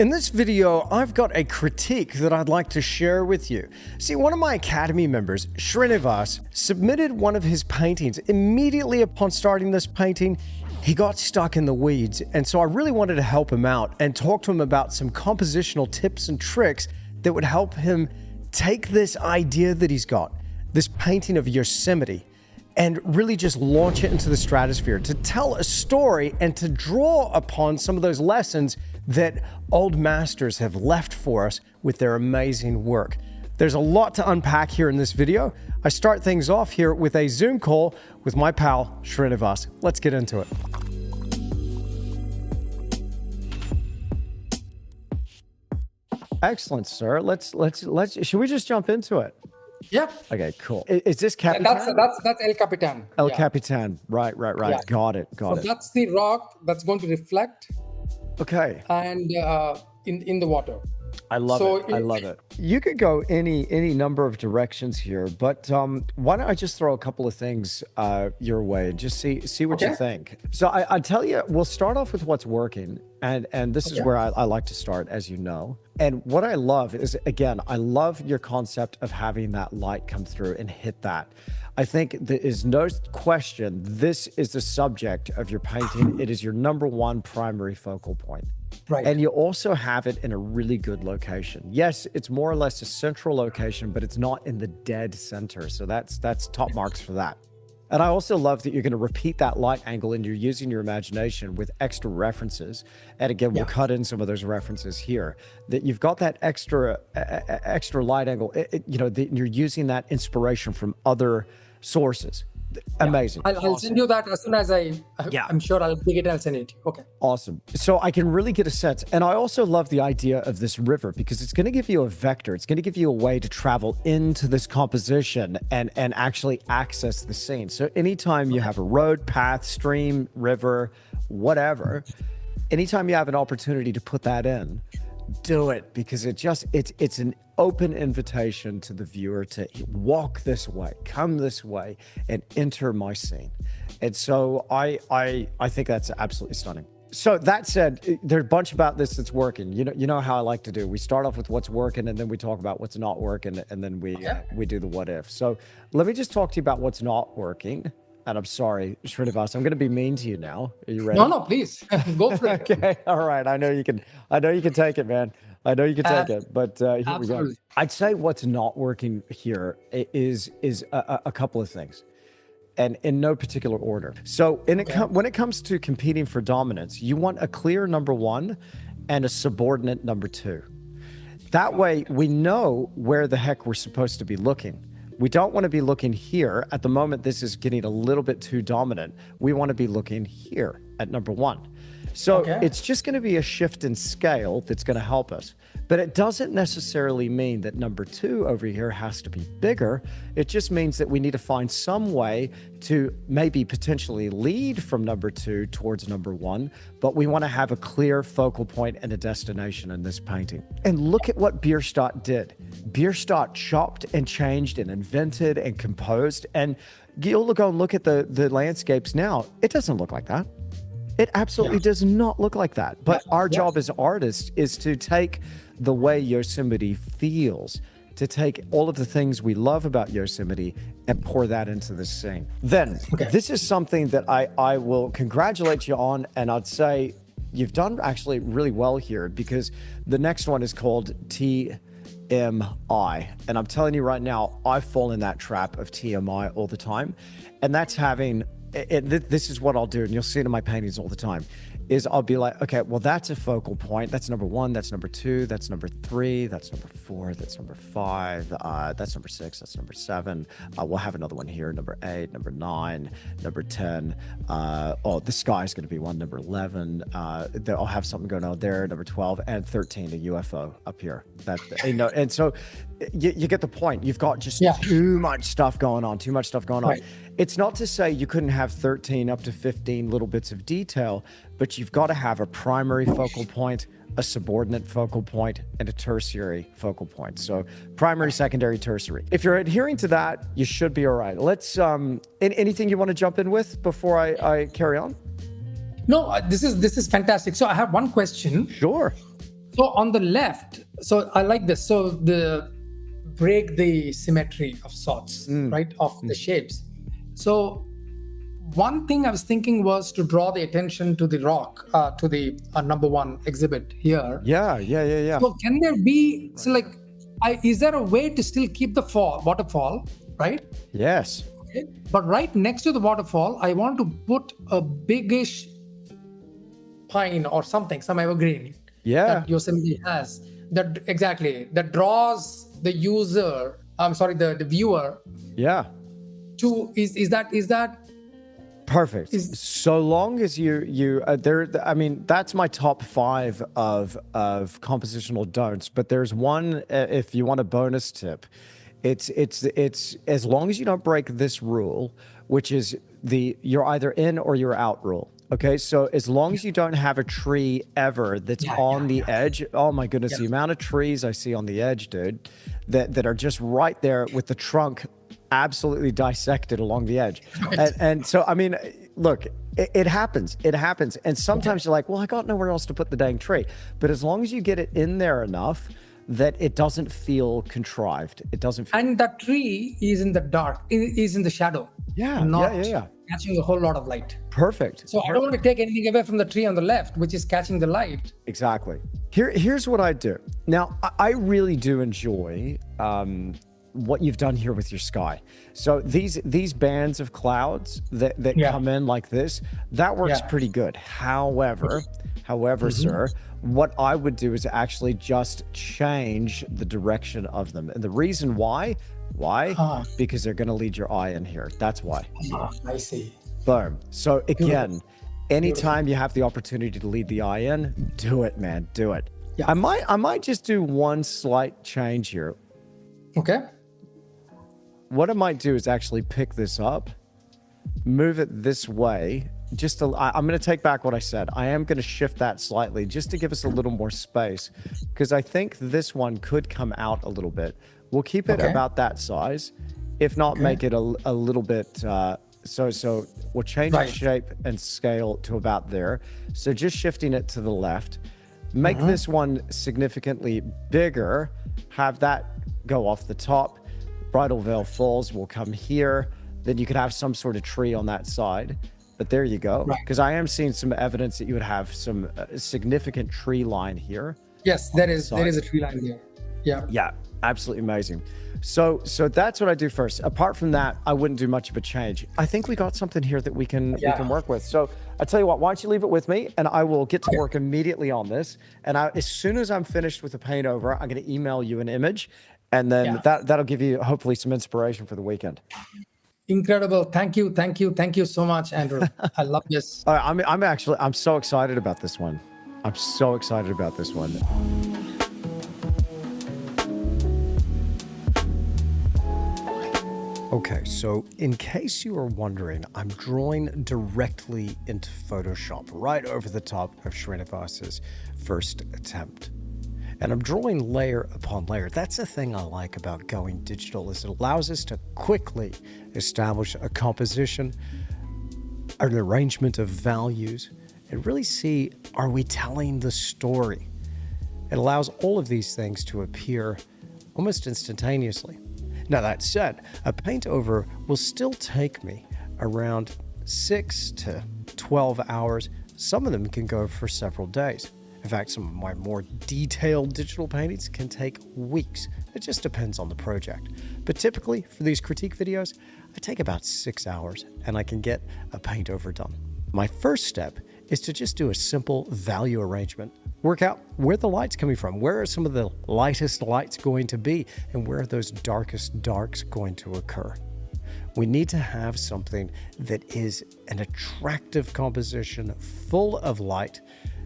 In this video, I've got a critique that I'd like to share with you. See, one of my Academy members, Sreenivas, submitted one of his paintings. Immediately upon starting this painting, he got stuck in the weeds, and so I really wanted to help him out and talk to him about some compositional tips and tricks that would help him take this idea that he's got, this painting of Yosemite, and really just launch it into the stratosphere to tell a story and to draw upon some of those lessons that old masters have left for us with their amazing work. There's a lot to unpack here in this video. I start things off here with a Zoom call with my pal, Sreenivas. Let's get into it. Excellent, sir. Let's should we just jump into it? Yeah. Okay, cool. Is this Capitan? That's El Capitan. El Capitan. Right. Yeah. Got it. So that's the rock that's going to reflect Okay. and in the water. I love it. You could go any number of directions here, but why don't I just throw a couple of things your way and just see what you think. So I tell you, we'll start off with what's working, and this is where I like to start, as you know. And what I love is, again, I love your concept of having that light come through and hit that. I think there is no question this is the subject of your painting. It is your number one primary focal point. Right. And you also have it in a really good location. Yes, it's more or less a central location, but it's not in the dead center. So that's top marks for that. And I also love that you're going to repeat that light angle and you're using your imagination with extra references. And again, we'll cut in some of those references here. That you've got that extra light angle. You're using that inspiration from other sources. Amazing. I'll send you that as soon as I'm sure I'll dig it and I'll send it to you. Okay. Awesome. So I can really get a sense. And I also love the idea of this river because it's going to give you a vector. It's going to give you a way to travel into this composition and actually access the scene. So anytime you have a road, path, stream, river, whatever, anytime you have an opportunity to put that in, do it, because it's an open invitation to the viewer to walk this way, come this way, and enter my scene. And so I think that's absolutely stunning. So that said, there's a bunch about this that's working. You know how I like to do. We start off with what's working, and then we talk about what's not working, and then we do the what if. So let me just talk to you about what's not working. And I'm sorry, Sreenivas, I'm going to be mean to you now. Are you ready? No, please go for it. Okay, all right. I know you can take it, man. I know you can take it, but here we go. I'd say what's not working here is a couple of things, and in no particular order. So when it comes to competing for dominance, you want a clear number one and a subordinate number two. That way we know where the heck we're supposed to be looking. We don't want to be looking here. At the moment, this is getting a little bit too dominant. We want to be looking here at number one. So it's just going to be a shift in scale that's going to help us. But it doesn't necessarily mean that number two over here has to be bigger. It just means that we need to find some way to maybe potentially lead from number two towards number one, but we want to have a clear focal point and a destination in this painting. And look at what Bierstadt did. Bierstadt chopped and changed and invented and composed. And you'll go and look at the landscapes now. It doesn't look like that. It absolutely does not look like that. But our job as artists is to take the way Yosemite feels, to take all of the things we love about Yosemite and pour that into the scene. Then, this is something that I will congratulate you on, and I'd say you've done actually really well here, because the next one is called TMI. And I'm telling you right now, I fall in that trap of TMI all the time. And that's having... this is what I'll do, and you'll see it in my paintings all the time, is I'll be like, okay, well, that's a focal point. That's number one, that's number two, that's number three, that's number four, that's number five, that's number six, that's number seven. We'll have another one here, number 8, number 9, number 10. The sky is going to be one, number 11. I'll have something going on there, number 12, and 13, a UFO up here. And so you get the point. You've got just too much stuff going on, Right. It's not to say you couldn't have 13 up to 15 little bits of detail, but you've got to have a primary focal point, a subordinate focal point, and a tertiary focal point. So primary, secondary, tertiary. If you're adhering to that, you should be all right. Let's, anything you want to jump in with before I carry on? No, this is fantastic. So I have one question. Sure. So on the left, so I like this. So the break the symmetry of sorts, right, of the shapes. So one thing I was thinking was to draw the attention to the rock, to the number one exhibit here. Yeah. So can there be, so like, is there a way to still keep the waterfall, right? Yes. Okay. But right next to the waterfall, I want to put a biggish pine or something, some evergreen Yeah. that Yosemite has. That draws the user. I'm sorry, the viewer Yeah. to is that Perfect. is So long as you there, I mean, that's my top 5 of compositional don'ts. But there's one, if you want a bonus tip, it's as long as you don't break this rule, which is the you're either in or you're out rule. Okay, so as long as you don't have a tree ever that's on the edge, oh my goodness, the amount of trees I see on the edge, dude, that are just right there with the trunk absolutely dissected along the edge. And so, I mean, look, it happens. It happens. And sometimes you're like, well, I got nowhere else to put the dang tree. But as long as you get it in there enough that it doesn't feel contrived, it doesn't feel. and that tree is in the dark, is in the shadow, not catching a whole lot of light. Perfect. So I don't want to take anything away from the tree on the left, which is catching the light. Exactly. Here's what I do. Now, I really do enjoy what you've done here with your sky. So these bands of clouds that come in like this, that works pretty good. However, sir, what I would do is actually just change the direction of them. And the reason why? Because they're going to lead your eye in here. That's why. I see. Boom. So again, anytime you have the opportunity to lead the eye in, do it, man. Do it. Yeah. I might just do one slight change here. Okay. What I might do is actually pick this up, move it this way. I'm going to take back what I said. I am going to shift that slightly just to give us a little more space, because I think this one could come out a little bit. We'll keep it about that size. If not, make it a little bit. So we'll change the shape and scale to about there. So just shifting it to the left. Make this one significantly bigger. Have that go off the top. Bridal Veil Falls will come here. Then you could have some sort of tree on that side. But there you go. Because I am seeing some evidence that you would have some significant tree line here. Yes, there is a tree line here. Yeah. Yeah, absolutely amazing. So that's what I do first. Apart from that, I wouldn't do much of a change. I think we got something here that we can work with. So I tell you what, why don't you leave it with me, and I will get to work immediately on this. And as soon as I'm finished with the paint over, I'm going to email you an image, and then that'll give you hopefully some inspiration for the weekend. Incredible. Thank you so much, Andrew. I love this. I'm so excited about this one. I'm so excited about this one. Okay, so in case you are wondering, I'm drawing directly into Photoshop, right over the top of Sreenivas's first attempt. And I'm drawing layer upon layer. That's the thing I like about going digital, is it allows us to quickly establish a composition, an arrangement of values, and really see, are we telling the story? It allows all of these things to appear almost instantaneously. Now, that said, a paint over will still take me around 6 to 12 hours. Some of them can go for several days. In fact, some of my more detailed digital paintings can take weeks. It just depends on the project. But typically, for these critique videos, I take about 6 hours and I can get a paint over done. My first step is to just do a simple value arrangement. Work out where the light's coming from. Where are some of the lightest lights going to be? And where are those darkest darks going to occur? We need to have something that is an attractive composition, full of light,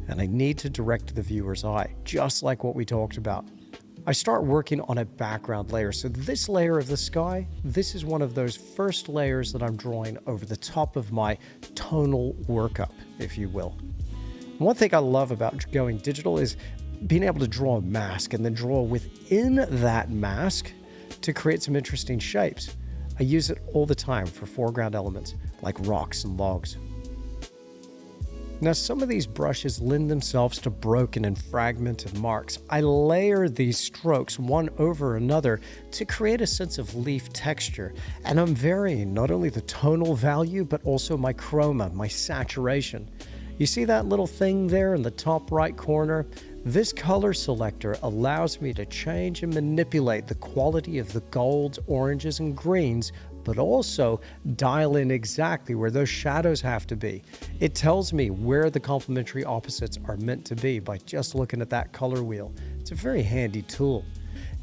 and I need to direct the viewer's eye, just like what we talked about. I start working on a background layer. So this layer of the sky, this is one of those first layers that I'm drawing over the top of my tonal workup, if you will. One thing I love about going digital is being able to draw a mask and then draw within that mask to create some interesting shapes. I use it all the time for foreground elements like rocks and logs. Now, some of these brushes lend themselves to broken and fragmented marks. I layer these strokes one over another to create a sense of leaf texture, and I'm varying not only the tonal value, but also my chroma, my saturation. You see that little thing there in the top right corner? This color selector allows me to change and manipulate the quality of the golds, oranges, and greens, but also dial in exactly where those shadows have to be. It tells me where the complementary opposites are meant to be by just looking at that color wheel. It's a very handy tool.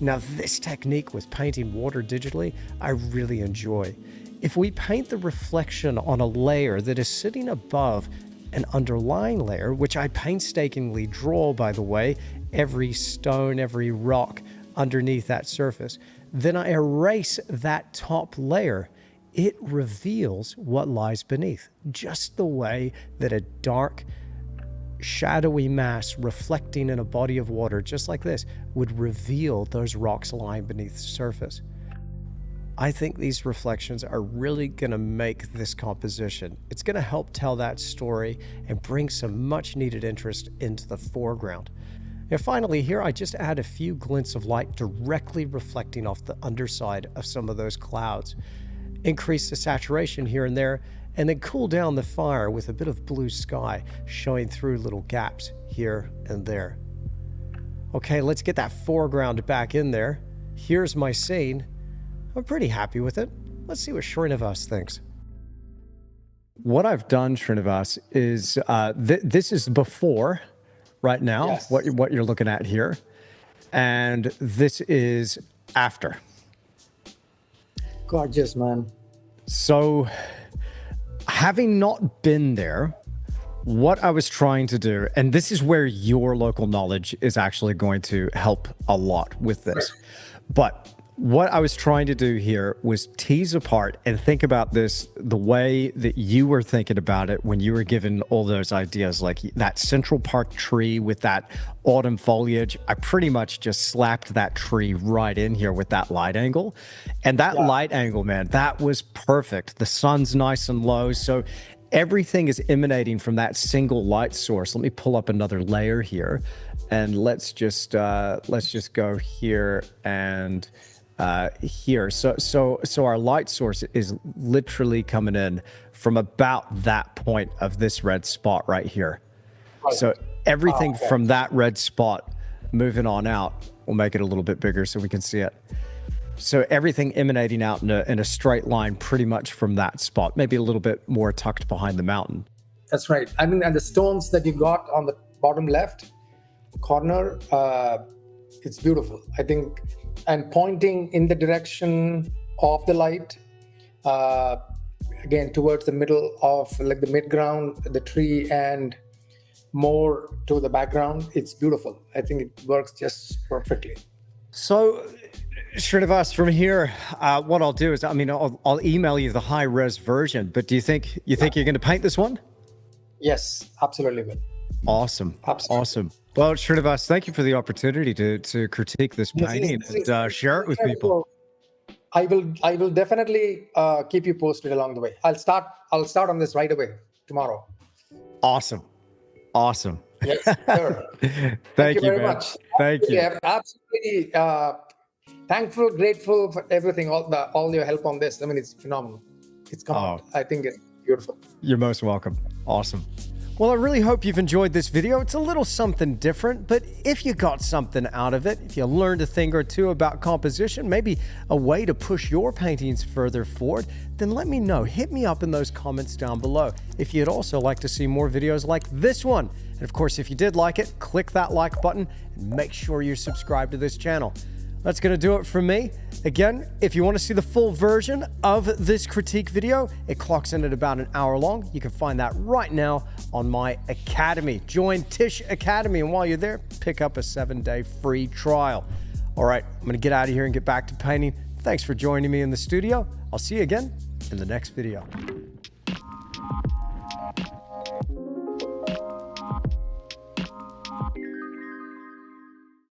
Now, this technique with painting water digitally, I really enjoy. If we paint the reflection on a layer that is sitting above an underlying layer, which I painstakingly draw, by the way, every stone, every rock underneath that surface, then I erase that top layer, it reveals what lies beneath, just the way that a dark, shadowy mass reflecting in a body of water, just like this, would reveal those rocks lying beneath the surface. I think these reflections are really going to make this composition. It's going to help tell that story and bring some much needed interest into the foreground. And finally, here I just add a few glints of light directly reflecting off the underside of some of those clouds. Increase the saturation here and there, and then cool down the fire with a bit of blue sky showing through little gaps here and there. Okay, let's get that foreground back in there. Here's my scene. I'm pretty happy with it. Let's see what Sreenivas thinks. What I've done, Sreenivas, is this is before right now, Yes. what you're looking at here, and this is after. Gorgeous, man. So, having not been there, what I was trying to do, and this is where your local knowledge is actually going to help a lot with this, but what I was trying to do here was tease apart and think about this the way that you were thinking about it when you were given all those ideas, like that Central Park tree with that autumn foliage. I pretty much just slapped that tree right in here with that light angle. And that light angle, man, that was perfect. The sun's nice and low. So everything is emanating from that single light source. Let me pull up another layer here, and let's just go here and here. So our light source is literally coming in from about that point of this red spot right here. Right. So everything from that red spot moving on out, we'll make it a little bit bigger so we can see it. So everything emanating out in a straight line pretty much from that spot, maybe a little bit more tucked behind the mountain. That's right. I mean, and the stones that you got on the bottom left corner, it's beautiful, I think. And pointing in the direction of the light, again, towards the middle of like the midground, the tree, and more to the background. It's beautiful. I think it works just perfectly. So, Sreenivas, from here, what I'll do is, I mean, I'll email you the high-res version, but do you think you're going to paint this one? Yes, absolutely will. Awesome. Absolutely. Awesome. Well, Sreenivas, thank you for the opportunity to critique this painting and share it with people. I will definitely keep you posted along the way. I'll start on this right away tomorrow. Awesome. Yes, sure. Thank you very much. Thank you. Absolutely thankful, grateful for everything, all your help on this. I mean, it's phenomenal. It's come out. I think it's beautiful. You're most welcome. Awesome. Well, I really hope you've enjoyed this video. It's a little something different, but if you got something out of it, if you learned a thing or two about composition, maybe a way to push your paintings further forward, then let me know. Hit me up in those comments down below. If you'd also like to see more videos like this one. And of course, if you did like it, click that like button and make sure you're subscribed to this channel. That's going to do it from me. Again, if you want to see the full version of this critique video, it clocks in at about an hour long. You can find that right now on my Academy. Join Tisch Academy, and while you're there, pick up a 7-day free trial. All right, I'm going to get out of here and get back to painting. Thanks for joining me in the studio. I'll see you again in the next video.